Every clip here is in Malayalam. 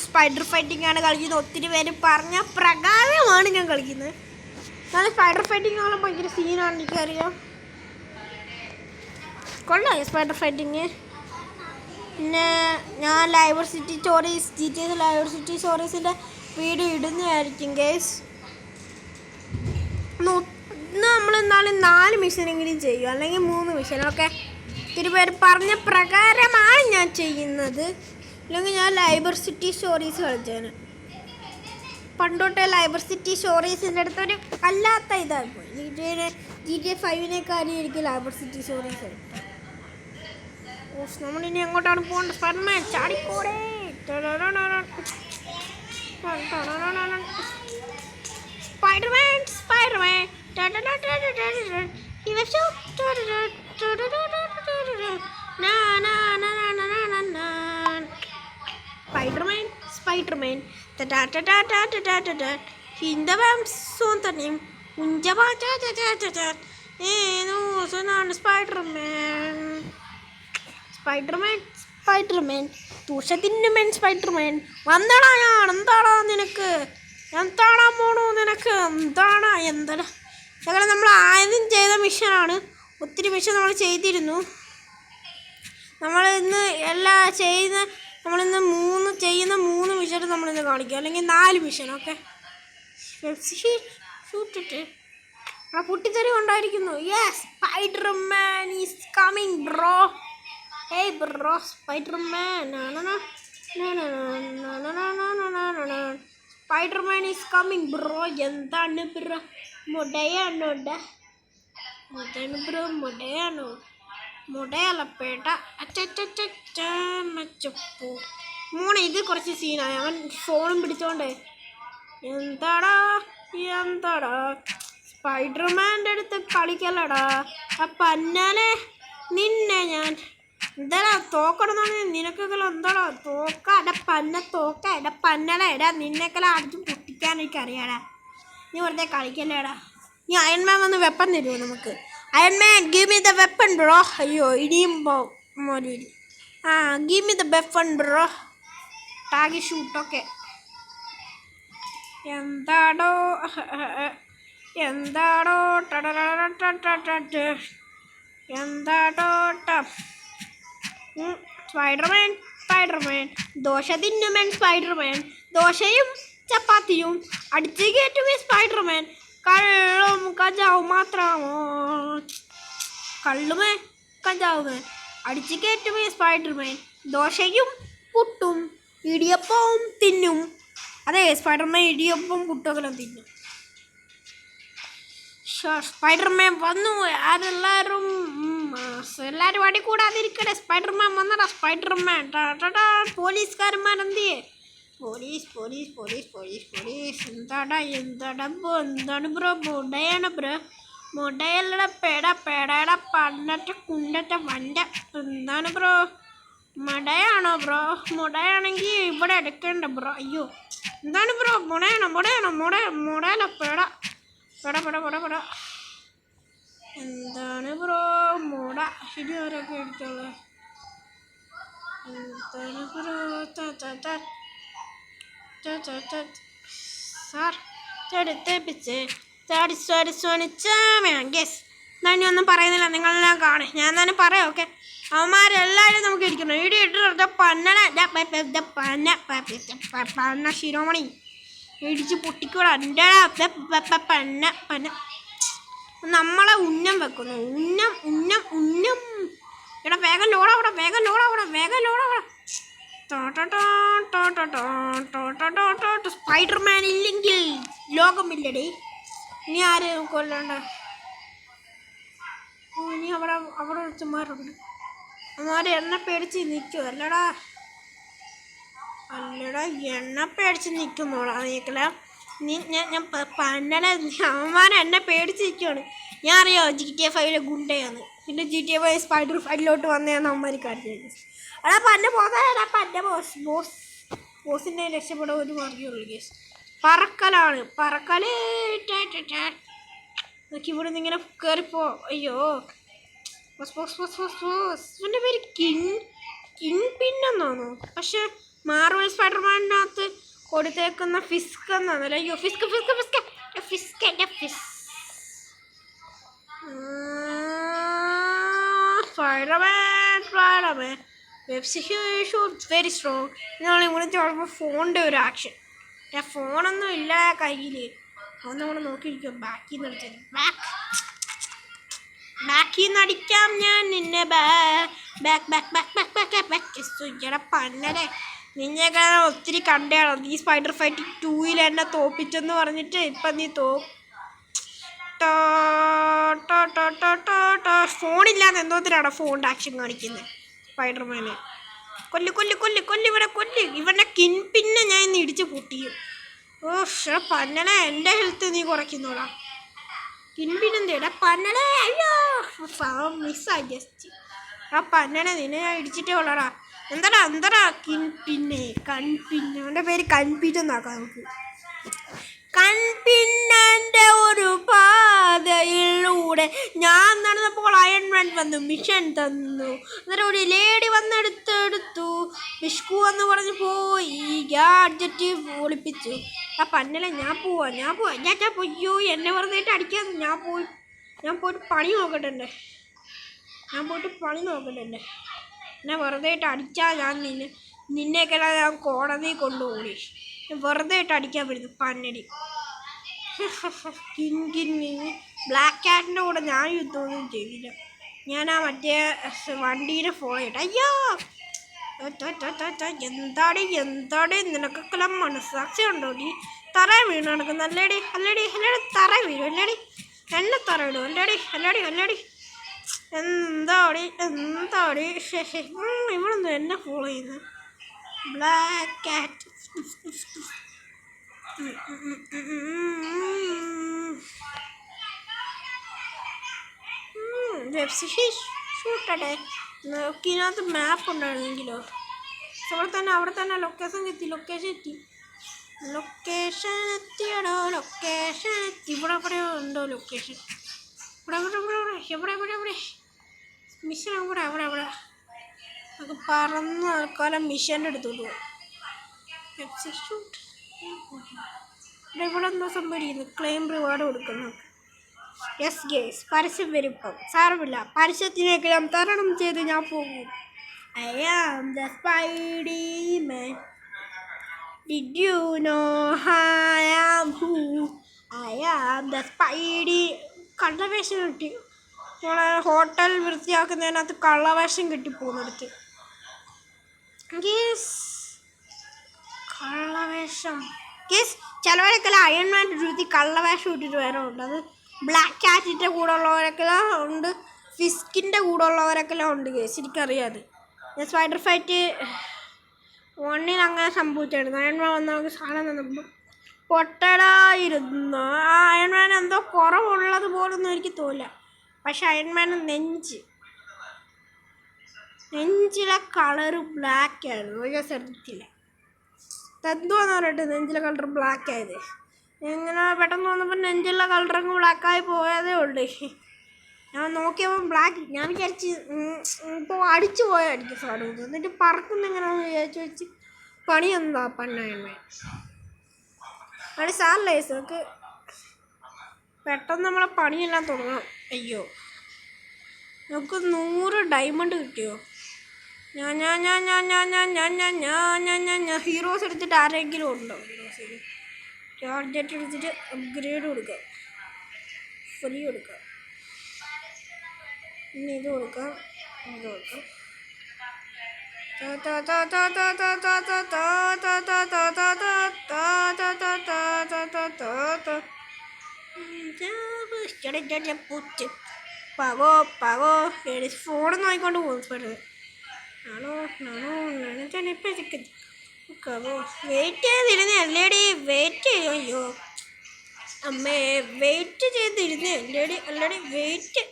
സ്പൈഡർ ഫൈറ്റിംഗ് ആണ് കളിക്കുന്നത്. ഒത്തിരി പേര് പറഞ്ഞ പ്രകാരമാണ് ഞാൻ കളിക്കുന്നത്. ഞാൻ സ്പൈഡർ ഫൈറ്റിംഗ് ആണ് ഭയങ്കര സീനാണ്, എനിക്കറിയാം. കൊള്ളാം സ്പൈഡർ ഫൈറ്റിങ്. പിന്നെ ഞാൻ Liberty City Stories GTA Liberty City സ്റ്റോറീസിൻ്റെ വീഡിയോ ഇടുന്നതായിരിക്കും ഗൈസ്. നമ്മൾ എന്നാലും 4 മിഷനെങ്കിലും ചെയ്യും, അല്ലെങ്കിൽ 3 മിഷൻ. ഓക്കെ, ഒത്തിരി പേര് പറഞ്ഞ പ്രകാരമാണ് ഞാൻ ചെയ്യുന്നത്. അല്ലെങ്കിൽ ഞാൻ ലൈബർ സിറ്റി സ്റ്റോറീസ് കളിച്ചേന്. പണ്ടോട്ടെ ലൈബർ സിറ്റി സ്റ്റോറീസിൻ്റെ അടുത്തൊരു അല്ലാത്ത ഇതായിരുന്നു. GTA 5-നേക്കാളും എനിക്ക് ലൈബർ സിറ്റി സ്റ്റോറീസ്. നമ്മളിനി എങ്ങോട്ടാണ് പോകേണ്ടത്? സ്പൈഡർമാൻ ചാടിപ്പോടെ. സ്പൈഡർമാൻ Spider-Man ദൂഷത്തിന്നുമൻ സ്പൈഡർമാൻ വന്നടാ. ഞാൻ എന്താടാ നിനക്ക്? എന്താടാ പോണു നിനക്ക്? എന്താടാ എന്താടാ? അങ്ങനെ നമ്മൾ ആദ്യം ചെയ്ത മിഷനാണ്. ഒത്തിരി മിഷൻ നമ്മൾ ചെയ്തിരുന്നു. നമ്മളിന്ന് നമ്മളിന്ന് 3 മിഷൻ നമ്മളിന്ന് കാണിക്കും, അല്ലെങ്കിൽ 4 മിഷൻ. ഓക്കെ, പൊട്ടിത്തെറി ഉണ്ടായിരിക്കുന്നു. Yes, Spiderman is coming bro. Hey bro, Spiderman Spiderman is coming bro. എന്താണ് ബ്രോ? മുടയാണോ? ബ്രോ മുടയാണോ? മുടയല്ല പേട്ട. അച്ചപ്പൂ മോനെ, ഇത് കുറച്ച് സീനായി. അവൻ ഫോണും പിടിച്ചോണ്ടേ. എന്താടാ സ്പൈഡർമാൻ്റെ അടുത്ത് കളിക്കല്ലടാ. ആ പന്നാലെ നിന്നെ ഞാൻ എന്താടാ തോക്കണമെന്നാണ് നിനക്കൊക്കെ. എന്താടാ തോക്ക പന്നല എടാ, നിന്നെക്കെല്ലാം അടിച്ച് പൊട്ടിക്കാൻ എനിക്കറിയാടാ. നീ വെറുതെ കളിക്കല്ലേടാ. നീ അയൺമാൻ വന്ന് വെപ്പൺ തരുമോ നമുക്ക്? Iron Man give me the weapon bro. അയ്യോ ഇനിയും മോലി. Give me the weapon bro. ടാഗി ഷൂട്ട്. ഓക്കെ, എന്താടോ സ്പൈഡർമാൻ ദോശ തിന്നുമൻ സ്പൈഡർമാൻ. ദോശയും ചപ്പാത്തിയും അടിച്ചു കയറ്റുമേ സ്പൈഡർമാൻ. കള്ളും കഞ്ചാവും മാത്രമോ? കള്ളുമേ കഞ്ചാവുമേ അടിച്ചു കയറ്റുമേ സ്പൈഡർമാൻ. ദോശയും പുട്ടും ഇടിയപ്പവും തിന്നും. അതെ, സ്പൈഡർമാൻ ഇടിയപ്പവും പുട്ടൊക്കെ തിന്നും. സ്പൈഡർമാൻ വന്നു. എല്ലാവരും അടി കൂടാതിരിക്കട്ടെ. സ്പൈഡർമാൻ വന്നടാ. സ്പൈഡർമാൻ പോലീസുകാരന്മാരെന്തിയേ? പോലീസ് എന്താണ് ബ്രോ? മുടയാണ് ബ്രോ. മുടയല്ലട പേടയുടെ പണ്ടറ്റ കുണ്ടറ്റ വണ്ട. എന്താണ് ബ്രോ? മുടയാണോ ബ്രോ? മുടയാണെങ്കിൽ ഇവിടെ എടുക്കണ്ട ബ്രോ. അയ്യോ, എന്താണ് ബ്രോ? മുടയല്ല പേട. എന്താണ് ബ്രോ? മുട ശരിയാരൊക്കെ എടുത്തോളൂ. എന്താണ് ബ്രോ? സാർ ഞാൻ ഒന്നും പറയുന്നില്ല, നിങ്ങളെല്ലാം കാണും. ഞാൻ തന്നെ പറയാം. ഓക്കെ, അവന്മാരെല്ലാവരും നമുക്ക് ഇരിക്കണം. വീഡിയോ ഇട്ട് പന്ന ശിരോമണി ഇടിച്ച് പൊട്ടിക്കൂടാ. പന്ന നമ്മളെ ഉന്നം വെക്കുന്നു. ഉന്നം എടാ, വേഗം ലോടാവിടെ. സ്പൈഡർമാൻ ഇല്ലെങ്കിൽ ലോകമില്ലടേ. ഇനി ആര് കൊല്ലണ്ട? ഇനി അവിടെ വെച്ചമാരുണ്ട്. അവന്മാര് എണ്ണ പേടിച്ച് നിൽക്കും. അല്ലടാ എണ്ണ പേടിച്ച് നിൽക്കുന്നോടാ നീക്കല. ഞാൻ പന്നട. അവന്മാരെ എന്നെ പേടിച്ച് നിൽക്കുകയാണ്. ഞാൻ അറിയോ GTA 5 ഗുണ്ടയാണ്. പിന്നെ GTA 5 സ്പൈഡർ ഫൈറ്റിലോട്ട് വന്നതാണ് അവന്മാർക്ക് അറിഞ്ഞത്. അടാ പന്ന പോകാനാ. പന്ന ബോസിനെ രക്ഷപ്പെടാൻ ഒരു മാർഗ്ഗമുള്ളൂ കേസ്. പറക്കലാണ്. നോക്കി ഇവിടെ നിന്ന് ഇങ്ങനെ കയറിപ്പോ. അയ്യോ, എൻ്റെ പേര് കിങ് പിന്നെന്നാണോ? പക്ഷെ മാർവൽ സ്പൈഡർമാനിനകത്ത് കൊടുത്തേക്കുന്ന ഫിസ്ക് എന്നാണല്ലോ. അയ്യോ ഫിസ്ക് ഫിസ്ക് ഫിസ്ക് ഫിസ്ക് എൻ്റെ ഫിസ് സ്പൈഡർമാൻ വെരി സ്ട്രോങ്. ഇതാണ് ഇവിടെ ചിലപ്പോൾ ഫോണിൻ്റെ ഒരു ആക്ഷൻ. ഫോണൊന്നും ഇല്ല കയ്യിൽ. ഒന്ന് നമ്മൾ നോക്കിയിരിക്കും. ബാക്കിൽ നിന്ന് അടിച്ചാൽ ബാക്കിൽ നിന്ന് അടിക്കാം ഞാൻ നിന്നെ. Back back back back back back സുജയുടെ പന്നലെ. നിന്നെയൊക്കെ ഒത്തിരി കണ്ടാണോ നീ സ്പൈഡർ ഫൈറ്റ് 2 എന്നെ തോപ്പിച്ചെന്ന് പറഞ്ഞിട്ട്. ഇപ്പം നീ ഫോണില്ലാതെ എന്തോത്തിനാണോ ഫോണിൻ്റെ ആക്ഷൻ കാണിക്കുന്നത് സ്പൈഡർമാന്. കൊല്ല് കൊല്ല് കൊല്ല് കൊല്ല് ഇവനെ കൊല്ല്. ഇവൻ്റെ പിന്നെ ഞാൻ ഇന്ന് ഇടിച്ച് പൊട്ടിയും. ഓ പന്നലെ എൻ്റെ ഹെൽത്ത് നീ കുറയ്ക്കുന്നോടാ. കിൻപിനെന്തേടാ പന്നലെ. അയ്യോ മിസ്സായി ജസ്റ്റ്. പന്നലെ നിന്നെ ഞാൻ ഇടിച്ചിട്ടേ ഉള്ളടാ. എന്താടാ കിൻപിന്നെ കൺപിന്നെ. അവൻ്റെ പേര് കൺപിന്നെന്നാക്കാം നമുക്ക്. കൺപിന്നൻ്റെ ഒരു പാതയിലൂടെ ഞാൻ നടന്നപ്പോൾ അയൺമാൻ വന്നു മിഷൻ തന്നു. എന്നിട്ട് ഒരു ലേഡി വന്നെടുത്തെടുത്തു. വിഷ്കു എന്ന് പറഞ്ഞ് പോയി ഗാഡ്ജറ്റ് ഒളിപ്പിച്ചു. പന്നലെ ഞാൻ പോവാ ഞാൻ പൊയ്യോ എന്നെ വെറുതെ അടിക്കാതെ. ഞാൻ പോയിട്ട് പണി നോക്കട്ടെ. എന്നെ വെറുതെ അടിച്ചാൽ ഞാൻ നിന്നെയൊക്കെ ഞാൻ കോടതി കൊണ്ടുപോയി. വെറുതെ അടിക്കാൻ പറ്റുന്നു പന്നടി. ബ്ലാക്ക് കാറ്റിൻ്റെ കൂടെ ഞാൻ യുദ്ധമൊന്നും ചെയ്തില്ല. ഞാൻ ആ മറ്റേ വണ്ടീനെ ഫോളോ ചെയ്യട്ടെ. അയ്യോ എന്താടി നിനക്കൊക്കെ മനസ്സാക്ഷി ഉണ്ടോ? നീ തറ വീണ് നടക്കുന്ന അല്ലേടി തറ വീഴും അല്ലേടി. എന്നെ തറ ഇടും അല്ലേടി. എന്താടി ഇവളൊന്നും എന്നെ ഫോളോ ചെയ്യുന്നത്. Black cat ഷൂട്ടട്ടെ. നോക്കിനകത്ത് മാപ്പ് ഉണ്ടായിരുന്നെങ്കിലോ. അവിടെ തന്നെ ലൊക്കേഷൻ എത്തിയടോ. ഇവിടെ ഉണ്ടോ ലൊക്കേഷൻ? ഇവിടെ മിഷൻ അവിടെ നമുക്ക് പറന്ന് ആൾക്കാലം മിഷൻ്റെ അടുത്തോട്ട് പോകും. ഇവിടെ എന്തോ സംഭവിക്കുന്നു. ക്ലെയിം റിവാർഡ് കൊടുക്കുന്നു. യെസ് ഗേസ് പരസ്യം വരും. ഇപ്പം സാരമില്ല. പരസ്യത്തിനേക്കെല്ലാം തരണം ചെയ്ത് ഞാൻ പോകും. I am the Spidey-Man. Did you know I am who? I am the Spidey. കള്ളവേഷം കിട്ടി. നമ്മളെ ഹോട്ടൽ വൃത്തിയാക്കുന്നതിനകത്ത് കള്ളവേഷം കിട്ടിപ്പോകുന്നിടത്ത്. കള്ളവേഷം ചിലവരൊക്കെ അയൺമാൻ രൂപത്തിൽ കള്ളവേഷം ഇട്ടിട്ട് വരാറുണ്ട്. അത് ബ്ലാക്ക് കാറ്റിൻ്റെ കൂടെ ഉള്ളവരൊക്കെ ഉണ്ട്. ഫിസ്കിൻ്റെ കൂടെ ഉള്ളവരൊക്കെ ഉണ്ട്. എനിക്കറിയാതെ സ്പൈഡർ ഫൈറ്റ് 1 അങ്ങനെ സംഭവിച്ചായിരുന്നു. അയൺമാൻ വന്ന് നമുക്ക് സാധനം തന്നപ്പോൾ പൊട്ടടായിരുന്നു. ആ അയൺമാൻ എന്തോ കുറവുള്ളത് പോലൊന്നും എനിക്ക് തോന്നില്ല. പക്ഷെ അയൺമാൻ നെഞ്ചിലെ കളറ് ബ്ലാക്ക് ആയിരുന്നു. ഞാൻ ശ്രദ്ധിച്ചില്ല എന്തുവാന്ന് പറഞ്ഞിട്ട് നെഞ്ചിലെ കളർ ബ്ലാക്ക് ആയത്. ഇങ്ങനെ പെട്ടെന്ന് വന്നപ്പോൾ നെഞ്ചിലെ കളറങ്ങ് ബ്ലാക്കായി പോയതേ ഉള്ളൂ. ഞാൻ നോക്കിയപ്പോൾ ബ്ലാക്ക്. ഞാൻ വിചാരിച്ച് ഇപ്പോൾ അടിച്ചു പോയായിരിക്കും സാധനം. എന്നിട്ട് പറക്കുന്ന എങ്ങനെയാണെന്ന് വിചാരിച്ച് പണി എന്താ പണ്ണായമ്മ അവിടെ സാറില്ലേ. നമുക്ക് പെട്ടെന്ന് നമ്മളെ പണിയെല്ലാം തുടങ്ങാം. അയ്യോ നമുക്ക് 100 ഡയമണ്ട് കിട്ടിയോ? ഞാൻ ഹീറോസ് എടുത്തിട്ട് ആരെങ്കിലും ഉണ്ടോ? ഗാഡ്ജറ്റ് എടുത്തിട്ട് അപ്ഗ്രേഡ് കൊടുക്കാം. ഫ്രീ കൊടുക്കാം. പിന്നെ ഇത് കൊടുക്കാം. പകോ ഫോൺ നോക്കിക്കൊണ്ട് പോകും. ആണോ വെയിറ്റ് ചെയ്തിരുന്നേ അല്ലേടി. അയ്യോ അമ്മേ വെയിറ്റ് ചെയ്തിരുന്നേ അല്ലേടി വെയിറ്റ്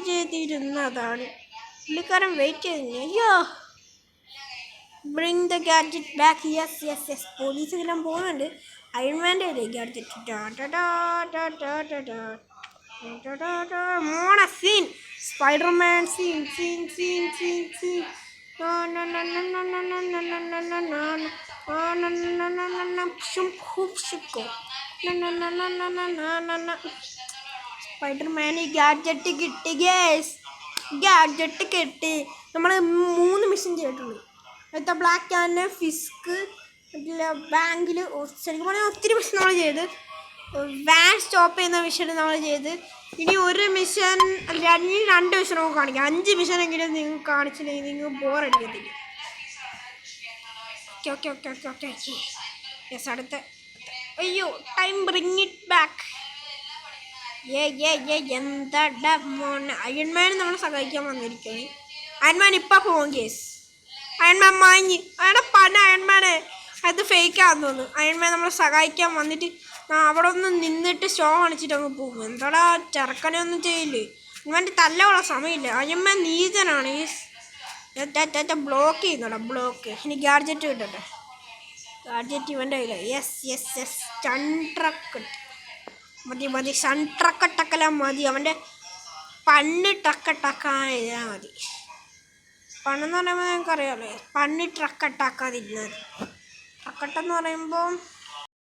ചെയ്തിരുന്നതാണ്. പുള്ളിക്കാരൻ വെയിറ്റ് ചെയ്തിരുന്നു. അയ്യോ bring the gadget back. Yes police എല്ലാം പോകുന്നുണ്ട്. അയൺമാൻ്റെ ഗാഡ്ജറ്റ് മോണ സീൻ. Spiderman scene. സ്പൈഡർമാന് ഗാഡ്ജറ്റ് കിട്ടി ഗേസ്. ഗാഡ്ജറ്റ് കിട്ടി. നമ്മൾ 3 മിഷൻ ചെയ്തിട്ടുള്ളൂ. അടുത്ത ബ്ലാക്ക് ആൻഡ് ഫിസ്ക് ബാങ്കിൽ ശരിക്കും പറഞ്ഞാൽ ഒത്തിരി മിഷൻ നമ്മൾ ചെയ്ത്. വാൻ സ്റ്റോപ്പ് ചെയ്യുന്ന മിഷൻ നമ്മൾ ചെയ്ത്. ഇനി ഒരു മിഷൻ 2 മിഷൻ നമുക്ക് കാണിക്കാം. 5 മിഷനെങ്കിലും നിങ്ങൾ കാണിച്ചില്ലെങ്കിൽ നിങ്ങൾ ബോറടിക്കത്തില്ല. Okay okay okay okay okay yes. അടുത്ത അയ്യോ ടൈം ബ്രിങ് ഇറ്റ് ബാക്ക്. എന്താ മോനെ അയൺമാൻ നമ്മളെ സഹായിക്കാൻ വന്നിരിക്കുന്നു. അയൺമാൻ ഇപ്പം പോകും കേസ്. അയൺമാൻ മാഞ്ഞ് അയാളുടെ പന അയൺമാനെ അത് ഫേക്കാന്ന് തോന്നുന്നു. അയൺമാൻ നമ്മളെ സഹായിക്കാൻ വന്നിട്ട് അവിടെ ഒന്ന് നിന്നിട്ട് ഷോ കാണിച്ചിട്ട് അങ്ങ് പോകും. എന്താടാ ചെറുക്കനെ ഒന്നും ചെയ്യില്ലേ. ഇവൻ്റെ തല്ലുള്ള സമയമില്ല. അയൺമാൻ നീചനാണ്. ബ്ലോക്ക് ചെയ്യുന്നടാ ബ്ലോക്ക്. ഇനി ഗാഡ്ജറ്റ് കിട്ടട്ടെ. ഗാഡ്ജറ്റ് ഇവൻ്റെ കയ്യില്ല. യെസ് യെസ് യെസ് ചൺട്രക്ക് മതി. സൺട്രക്കട്ടക്കല മതി. അവൻ്റെ പണ്ണ് ടക്കട്ടക്കാൻ എഴുതാൻ മതി. പണ്ണെന്ന് പറയുമ്പോൾ ഞങ്ങൾക്ക് അറിയാമല്ലോ. പണ്ണ് ട്രക്കട്ടാക്കാതിരുന്നത്. ട്രക്കട്ടെന്ന് പറയുമ്പോൾ